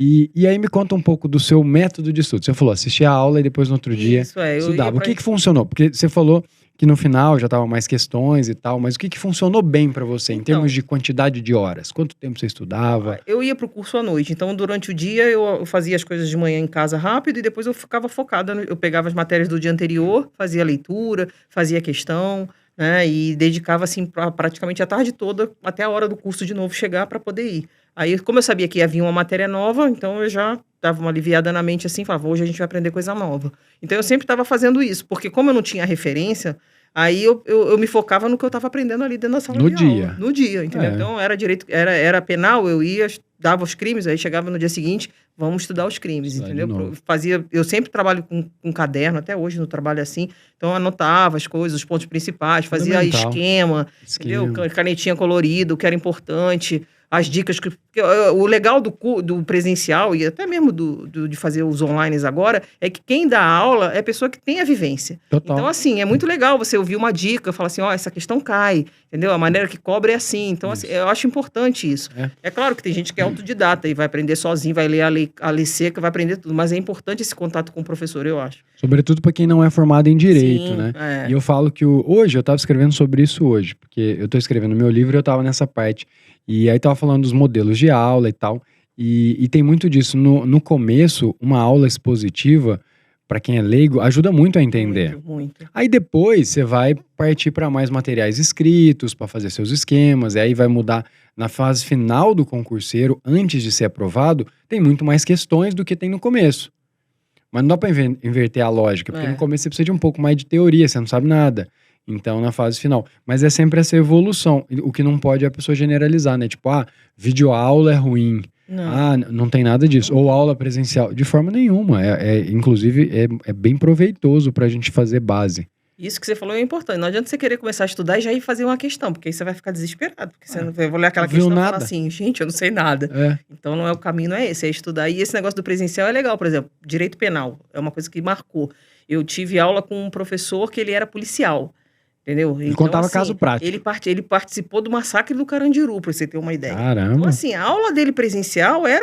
E aí me conta um pouco do seu método de estudo. Você falou, assistia a aula e depois no outro dia Isso, eu ia estudava. O pra... que funcionou? Porque você falou que no final já tava mais questões e tal, mas o que funcionou bem pra você em termos Então, de quantidade de horas? Quanto tempo você estudava? eu ia pro curso à noite, então durante o dia eu fazia as coisas de manhã em casa rápido e depois eu ficava focada, eu pegava as matérias do dia anterior, fazia leitura, fazia questão, né, e dedicava assim praticamente a tarde toda até a hora do curso de novo chegar para poder ir. Aí, como eu sabia que ia vir uma matéria nova, então eu já dava uma aliviada na mente assim, falava, hoje a gente vai aprender coisa nova. Então eu sempre estava fazendo isso, porque como eu não tinha referência, aí eu me focava no que eu estava aprendendo ali dentro da sala No de aula, dia. no dia, entendeu? É. Então era direito, era penal, eu ia, dava os crimes, aí chegava no dia seguinte, vamos estudar os crimes, Estudar de entendeu? novo. Eu sempre trabalho com caderno, até hoje no trabalho assim, então eu anotava as coisas, os pontos principais, fazia Fundamental. esquema, entendeu? Esquema. Canetinha colorida, o que era importante, as dicas porque o legal do presencial e até mesmo de fazer os online agora é que quem dá aula é a pessoa que tem a vivência. Total. Então, assim, é muito legal você ouvir uma dica, falar assim, ó, essa questão cai, entendeu? A maneira que cobra é assim. Então, assim, eu acho importante isso. É claro que tem gente que é autodidata e vai aprender sozinho, vai ler a lei seca, vai aprender tudo, mas é importante esse contato com o professor, eu acho. Sobretudo para quem não é formado em direito, Sim, né? é. E eu falo que hoje, eu estava escrevendo sobre isso hoje, porque eu estou escrevendo meu livro e eu estava nessa parte. E aí tava falando dos modelos de aula e tal. E tem muito disso. No começo, uma aula expositiva, para quem é leigo, ajuda muito a entender. Muito, muito. Aí depois você vai partir para mais materiais escritos, para fazer seus esquemas, e aí vai mudar na fase final do concurseiro, antes de ser aprovado, tem muito mais questões do que tem no começo. Mas não dá para inverter a lógica, porque no começo você precisa de um pouco mais de teoria, você não sabe nada. Então, na fase final. Mas é sempre essa evolução. O que não pode é a pessoa generalizar, né? Tipo, videoaula é ruim. Não. Não tem nada disso. Ou aula presencial. De forma nenhuma. Inclusive, é bem proveitoso pra gente fazer base. Isso que você falou é importante. Não adianta você querer começar a estudar e já ir fazer uma questão, porque aí você vai ficar desesperado. Porque você não vai olhar aquela questão e falar assim, gente, eu não sei nada. Então, não é o caminho, não é esse, é estudar. E esse negócio do presencial é legal, por exemplo, direito penal. É uma coisa que marcou. Eu tive aula com um professor que ele era policial. Entendeu? Ele contava assim, caso prático. Ele participou do massacre do Carandiru, pra você ter uma ideia. Caramba. Então, assim, a aula dele presencial era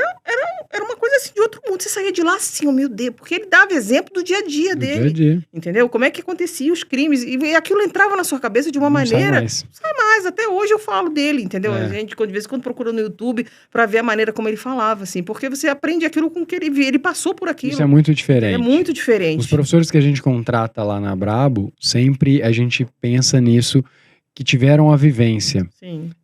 uma coisa assim de outro mundo. Você saía de lá assim, oh meu Deus, porque ele dava exemplo do dia a dia dele. Dia a dia. Entendeu? Como é que acontecia os crimes. E aquilo entrava na sua cabeça de uma maneira. Não sai mais. Até hoje eu falo dele, entendeu? A gente, de vez em quando, procura no YouTube pra ver a maneira como ele falava, assim. Porque você aprende aquilo com que ele passou por aquilo. Isso é muito diferente. É muito diferente. Os professores que a gente contrata lá na Brabo, sempre a gente pensa nisso, que tiveram a vivência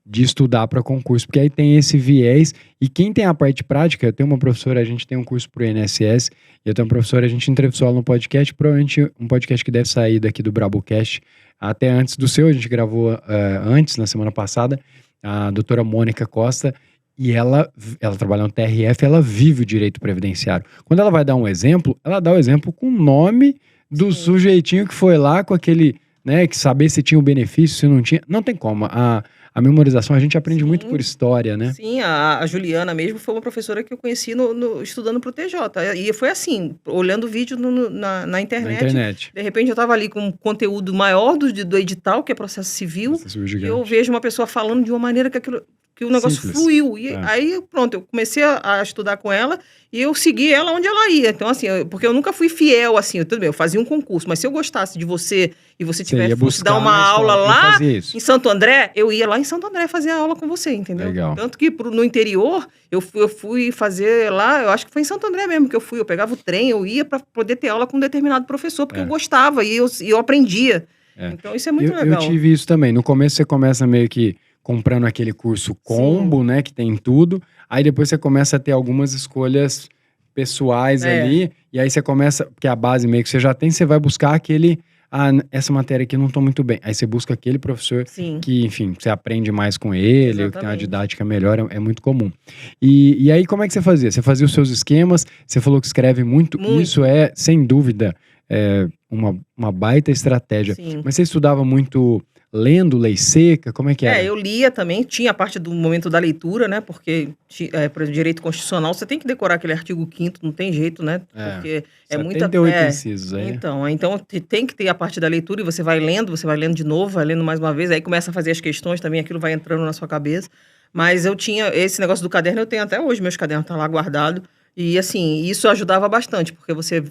de estudar para concurso, porque aí tem esse viés, e quem tem a parte prática, eu tenho uma professora, a gente tem um curso pro INSS, e eu tenho uma professora, a gente entrevistou ela no podcast, provavelmente um podcast que deve sair daqui do BraboCast, até antes do seu, a gente gravou antes, na semana passada, a doutora Mônica Costa, e ela trabalha no TRF, ela vive o direito previdenciário. Quando ela vai dar um exemplo, ela dá o exemplo com o nome do sujeitinho que foi lá com aquele, né, que saber se tinha o benefício, se não tinha, não tem como. A memorização a gente aprende muito por história, né? Sim, a Juliana mesmo foi uma professora que eu conheci estudando pro TJ. E foi assim, olhando vídeo na internet. De repente eu tava ali com um conteúdo maior do edital, que é processo civil, e eu vejo uma pessoa falando de uma maneira que o negócio fluiu. E aí, pronto, eu comecei a estudar com ela e eu segui ela onde ela ia. Então, assim, porque eu nunca fui fiel, assim, tudo bem, eu fazia um concurso, mas se eu gostasse de você e você tivesse dar uma aula lá em Santo André, eu ia lá em Santo André fazer a aula com você, entendeu? Legal. Tanto que no interior, eu fui fazer lá, eu acho que foi em Santo André mesmo que eu pegava o trem, eu ia para poder ter aula com um determinado professor, porque eu gostava e eu aprendia. Então, isso é muito legal. Eu tive isso também. No começo você começa meio que comprando aquele curso combo, né, que tem tudo, aí depois você começa a ter algumas escolhas pessoais ali, e aí você começa, porque a base meio que você já tem, você vai buscar aquele, essa matéria aqui eu não tô muito bem, aí você busca aquele professor que, enfim, você aprende mais com ele, que tem uma didática melhor, é muito comum. E aí como é que você fazia? Você fazia os seus esquemas, você falou que escreve muito. Isso é, sem dúvida, uma baita estratégia. Mas você estudava muito lendo lei seca? Como é que era? Eu lia também, tinha a parte do momento da leitura, né? Porque para o direito constitucional você tem que decorar aquele artigo 5º, não tem jeito, né? Porque é muita... 78 incisos aí. Então tem que ter a parte da leitura e você vai lendo de novo, vai lendo mais uma vez, aí começa a fazer as questões também, aquilo vai entrando na sua cabeça. Mas eu tinha esse negócio do caderno, eu tenho até hoje, meus cadernos estão lá guardados. E, assim, isso ajudava bastante, porque você...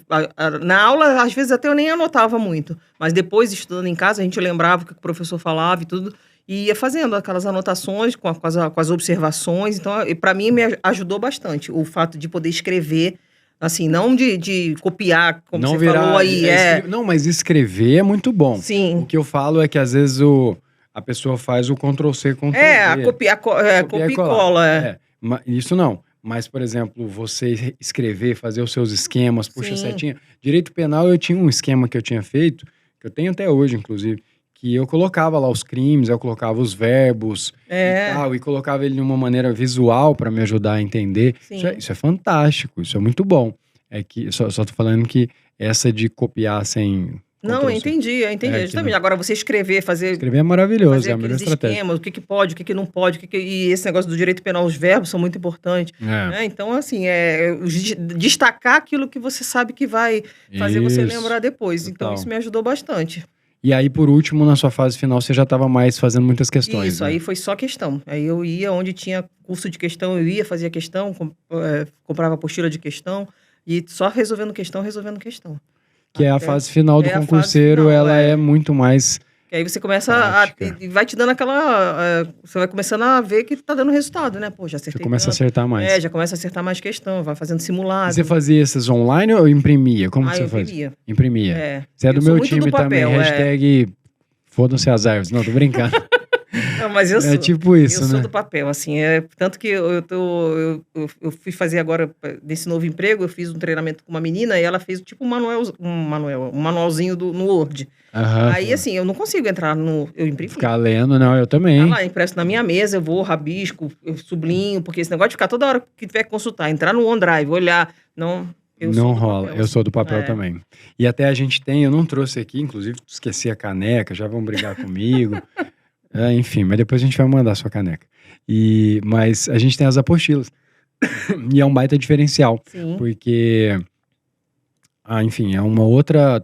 na aula, às vezes, até eu nem anotava muito. Mas depois, estudando em casa, a gente lembrava o que o professor falava e tudo. E ia fazendo aquelas anotações com as observações. Então, para mim, me ajudou bastante o fato de poder escrever, assim, não de copiar, como não você falou aí. Não, mas escrever é muito bom. Sim. O que eu falo é que, às vezes, a pessoa faz o Ctrl-C, Ctrl-V. Copia e cola. Isso não. Mas, por exemplo, você escrever, fazer os seus esquemas, puxa setinha. Direito penal, eu tinha um esquema que eu tinha feito, que eu tenho até hoje, inclusive, que eu colocava lá os crimes, eu colocava os verbos e tal, e colocava ele de uma maneira visual para me ajudar a entender. Isso é fantástico, isso é muito bom. É que só tô falando que essa de copiar sem... Não, eu entendi. Justamente. Agora, você escrever é maravilhoso, é a melhor estratégia. Esquemas, o que pode, o que não pode, e esse negócio do direito penal, os verbos são muito importantes. Né? Então, assim, destacar aquilo que você sabe que vai fazer você lembrar depois. Total. Então, isso me ajudou bastante. E aí, por último, na sua fase final, você já estava mais fazendo muitas questões. Isso, né? Aí foi só questão. Aí eu ia onde tinha curso de questão, eu ia, fazia questão, comprava apostila de questão, e só resolvendo questão. Que é a fase final do concurseiro, ela é muito mais... E aí você começa e vai te dando aquela... você vai começando a ver que tá dando resultado, né? Pô, já acertei. Você começa a acertar mais. Já começa a acertar mais questão, vai fazendo simulado. E você fazia essas online ou imprimia? Como você fazia? Imprimia. Você é do meu time também, hashtag foda-se as árvores. Não, tô brincando. Não, mas eu sou, tipo isso, eu né? sou do papel, assim, tanto que eu fui fazer agora, nesse novo emprego, eu fiz um treinamento com uma menina e ela fez tipo um manualzinho no Word. Aí, assim, eu não consigo entrar eu imprimo. Ficar lendo, não, eu também. Tá lá, impresso na minha mesa, eu vou, rabisco, eu sublinho, porque esse negócio de ficar toda hora que tiver que consultar, entrar no OneDrive, olhar, não rola, papel, eu sou do papel também. E até a gente tem, eu não trouxe aqui, inclusive esqueci a caneca, já vão brigar comigo. Enfim, mas depois a gente vai mandar a sua caneca. Mas a gente tem as apostilas. E é um baita diferencial. Sim. Porque, enfim, é uma outra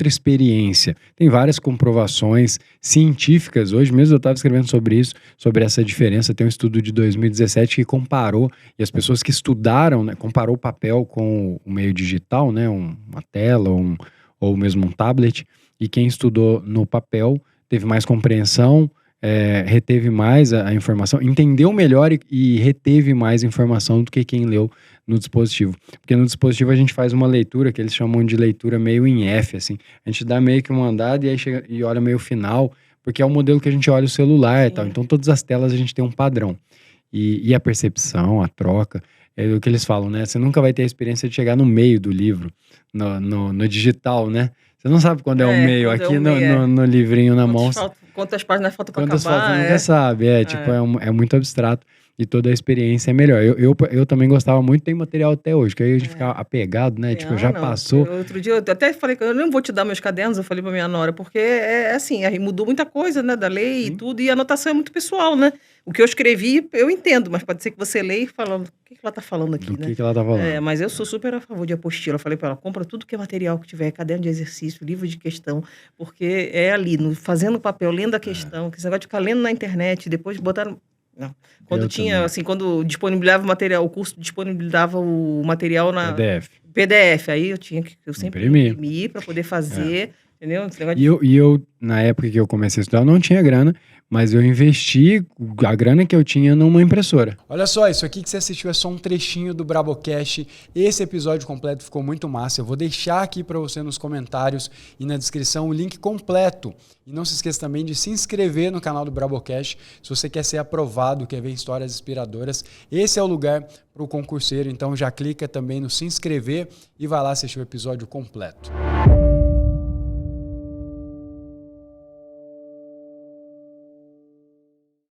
experiência. Tem várias comprovações científicas. Hoje mesmo eu estava escrevendo sobre isso, sobre essa diferença. Tem um estudo de 2017 que comparou, e as pessoas que estudaram, né, comparou o papel com o meio digital, né, uma tela ou mesmo um tablet, e quem estudou no papel teve mais compreensão, reteve mais a informação, entendeu melhor e reteve mais informação do que quem leu no dispositivo. Porque no dispositivo a gente faz uma leitura que eles chamam de leitura meio em F, assim. A gente dá meio que uma andada e aí chega e olha meio final, porque é o modelo que a gente olha o celular e tal. Então todas as telas a gente tem um padrão. E a percepção, a troca, é o que eles falam, né? Você nunca vai ter a experiência de chegar no meio do livro, no digital, né? Você não sabe quando é o meio. Aqui no livrinho na mão. Quantas páginas faltam pra acabar. Quantas faltam, você nunca sabe. É muito abstrato e toda a experiência é melhor. Eu também gostava muito, tem material até hoje, que aí a gente fica apegado, né? Já passou. Outro dia eu até falei que eu não vou te dar meus cadernos, eu falei pra minha nora, porque assim, aí mudou muita coisa, né, da lei e tudo, e a anotação é muito pessoal, né? O que eu escrevi, eu entendo, mas pode ser que você leia e fala, o que ela tá falando aqui, né? O que ela tá falando. Mas eu sou super a favor de apostila. Eu falei pra ela, compra tudo que é material que tiver, caderno de exercício, livro de questão, porque é ali, fazendo papel, lendo a questão, que esse negócio de ficar lendo na internet, depois botar... Não. Quando quando disponibilizava o material, o curso disponibilizava o material na... PDF, aí eu sempre imprimi para poder fazer... Entendeu? E eu, na época que eu comecei a estudar, eu não tinha grana, mas eu investi a grana que eu tinha numa impressora. Olha só, isso aqui que você assistiu é só um trechinho do Brabocast. Esse episódio completo ficou muito massa. Eu vou deixar aqui para você nos comentários e na descrição o link completo. E não se esqueça também de se inscrever no canal do Brabocast se você quer ser aprovado, quer ver histórias inspiradoras. Esse é o lugar para o concurseiro, então já clica também no se inscrever e vai lá assistir o episódio completo.